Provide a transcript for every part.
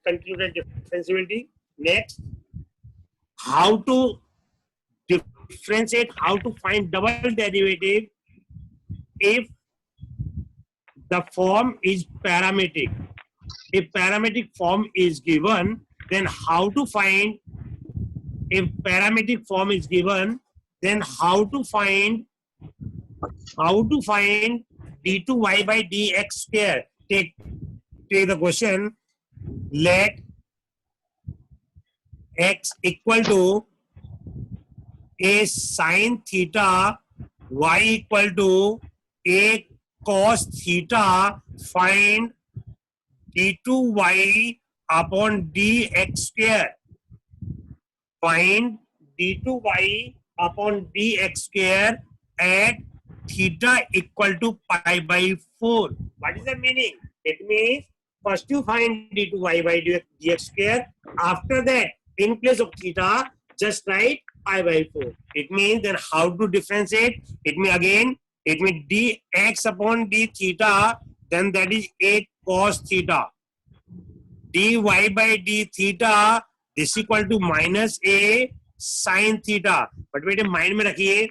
concluded differentiability. Next, how to differentiate, how to find double derivative if the form is parametric. If parametric form is given, then how to find, if parametric form is given, then how to find d2y by dx square. Take the question, let x equal to a sin theta, y equal to a cos theta, find d2y upon dx square. Find d2y upon dx square at theta equal to pi by 4. What is the meaning? It means first you find d2y by dx square. After that, in place of theta, just write pi by 4. It means then how to differentiate? It means again, it means dx upon d theta, then that is a cos theta. dy by d theta, this equal to minus a sin theta. But बेटे mind में रखिए,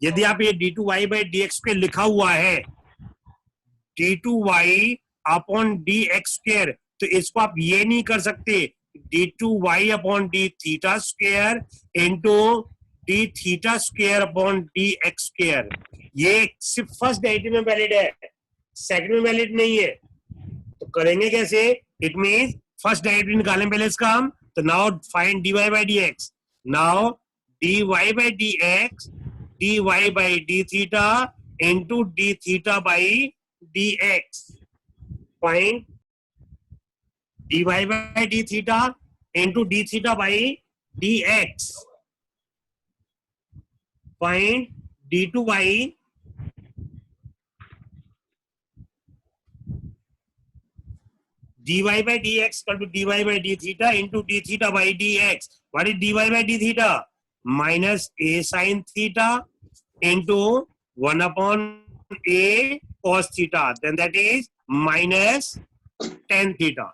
यदि आप ये d2y by dx पे लिखा हुआ है d2y अपॉन dx स्क्वायर, तो इसको आप ये नहीं कर सकते d2y upon d theta square into d theta square upon dx square. ये सिर्फ फर्स्ट डेरिवेटिव में वैलिड है, सेकंड में वैलिड नहीं है. तो करेंगे कैसे? इट मींस फर्स्ट डेरिवेटिव निकालें पहले इसका हम. तो now find dy by dx. Now dy by dx, dy by d theta into d theta by dx. Find dy by d theta into d theta by dx. Find d2y dy by dx equal to dy by d theta into d theta by dx. What is dy by d theta? Minus a sin theta into 1 upon a cos theta. Then that is minus tan theta.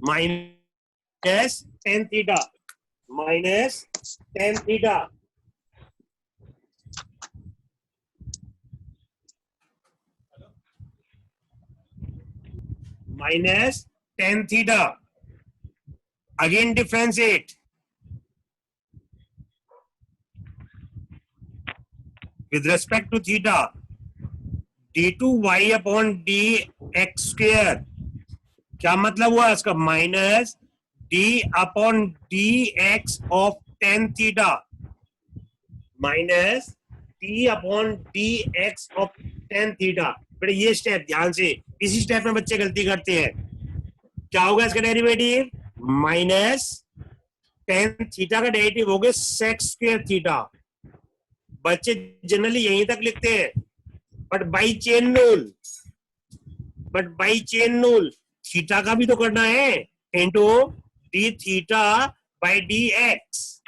Minus tan theta. Minus tan theta. Minus tan theta. Again differentiate. With respect to theta, d2y upon dx square. क्या मतलब हुआ इसका? Minus d upon dx of tan theta, minus d upon dx of tan theta. बेटे ये step ध्यान से, इसी step में बच्चे गलती करते हैं. क्या होगा इसका डेरिवेटिव? माइनस tan थीटा का डेरिवेटिव हो गया sec स्क्वायर थीटा. बच्चे जनरली यहीं तक लिखते हैं, but by chain rule theta का भी तो करना है. Into d theta by d x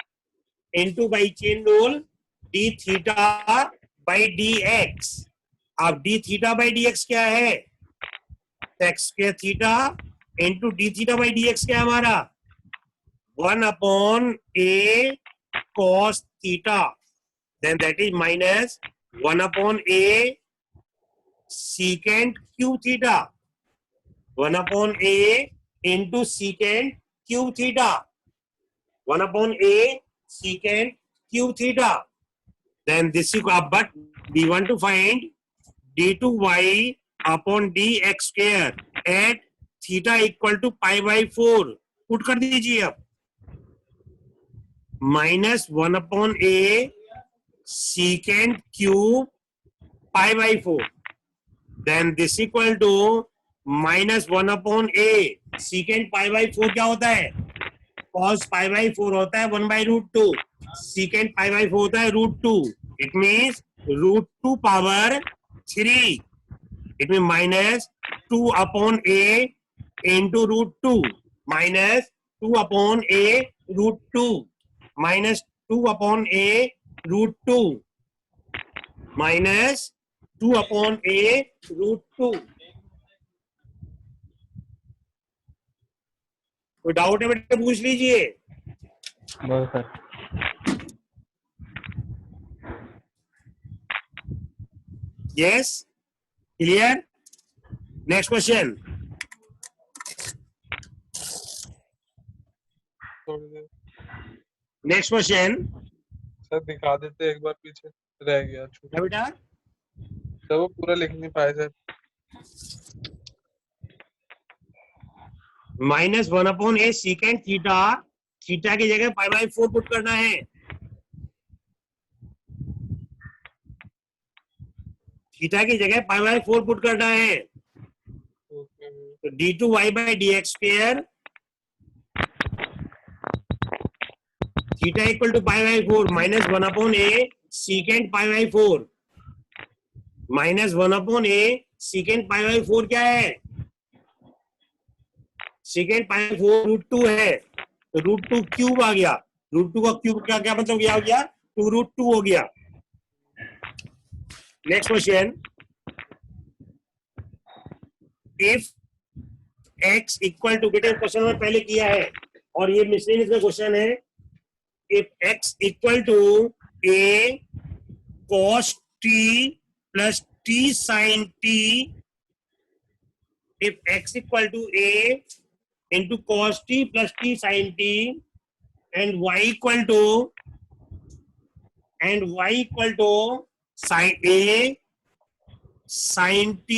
into by chain rule d theta by d x. अब d theta by d x क्या है? X square theta into d theta by d x क्या है हमारा? 1 upon a cos theta. Then that is minus 1 upon a secant q theta. 1 upon a into secant q theta. 1 upon a secant q theta. Then this is, but we want to find d2y upon dx square at theta equal to pi by 4. Put कर दीजिए अब. Minus 1 upon a secant cube pi by 4. Then this equal to minus 1 upon a secant pi by 4 क्या होता है? cos pi by 4 होता है 1 by root 2. secant pi by 4 होता है root 2. It means root 2 power 3. It means minus 2 upon a into root 2. Minus 2 upon a root 2. Minus 2 upon a root 2 minus 2 upon a root 2. कोई doubt है बेटा पूछ लीजिए। बस sir. Yes, clear. Next question. थोड़ी देर next question sir दिखा देते, एक बार पीछे रह गया छूट है बेटा। सर, वो पूरा लिख नहीं पाए sir. -1/a secant theta, theta की जगह π/4 पुट करना है। थीटा की जगह π/4 पुट करना है। ओके। तो d2y/dx² theta equal to π/4 -1/a secant π/4 -1/a secant π/4 क्या है? सीकेंट π/4 √2 है, तो √2 क्यूब आ गया। √2 का क्यूब का क्या मतलब क्या हो गया? 2√2 हो गया। Next question, if x equal to, बेटे क्वेश्चन में पहले किया है और ये मिसलेनियस में क्वेश्चन है। If x equal to a cos t plus t sin t, if x equal to a into cos t plus t sin t and y equal to sin a sin t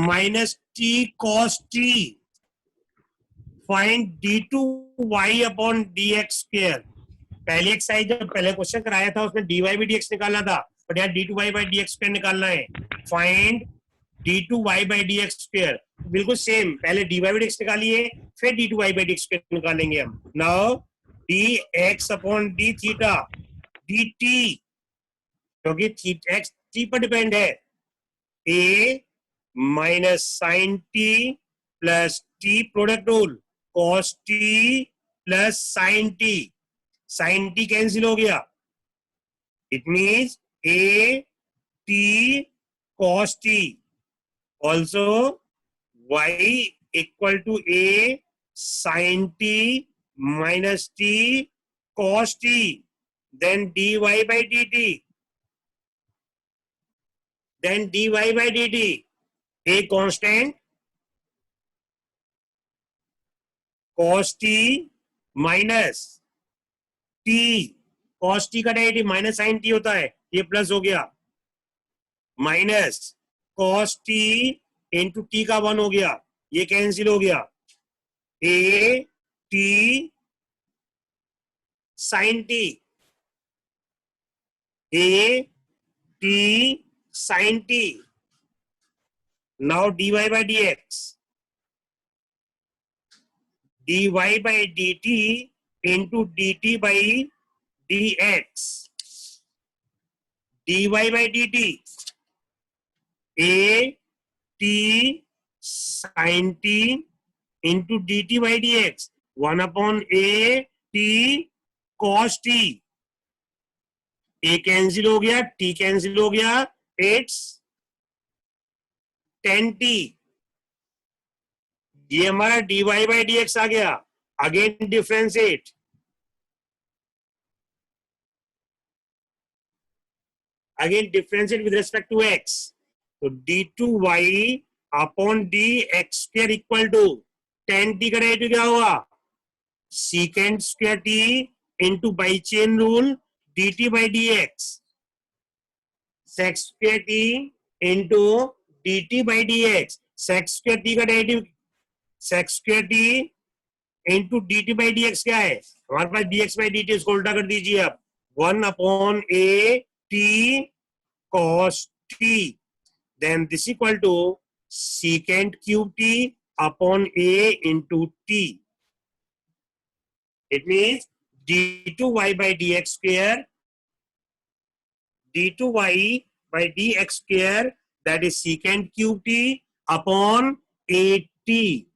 minus t cos t, find d2y upon dx square। पहले exercise जब पहले question कराया था उसमें dy by dx निकाला था, but यार d2y by dx square निकालना है। Find d2y by dx square, बिल्कुल सेम, पहले dy by dx निकालिए फिर d2y by dx स्क्वायर निकालेंगे हम। Now dx upon d theta dt, क्योंकि x t पर डिपेंड है, a minus sine t plus t product rule cos t plus sine t, sine t cancel हो गया, it means a t cos t, also y equal to a sin t minus t cos t, then dy by dt, then dy by dt, a constant cos t minus t, cos t का derivative minus sine t होता है, ये plus हो गया, minus cos t into t का 1 हो गया, ये कैंसिल हो गया, a t sin t, a t sin t, now dy by dx, dy by dt into dt by dx, dy by dt, a t sin t into dt by dx, 1 upon a t cos t, a cancel हो गया, t cancel हो गया, it's 10t, ये हमारा dy by dx आ गया। Again differentiate, again differentiate with respect to x, तो d2y upon dx square equal to 10t का डेरिवेटिव क्या होगा? Secant square t into by chain rule dt by dx, sec square t into dt by dx, sec square t का derivative sec square t into dt by dx क्या है? हमारे पास dx by dt, इसको उल्टा कर दीजिए आप, 1 upon a t cos t, then this equal to secant cube t upon a into t, it means d2y by dx square, d2y by dx square, that is secant cube t upon a t,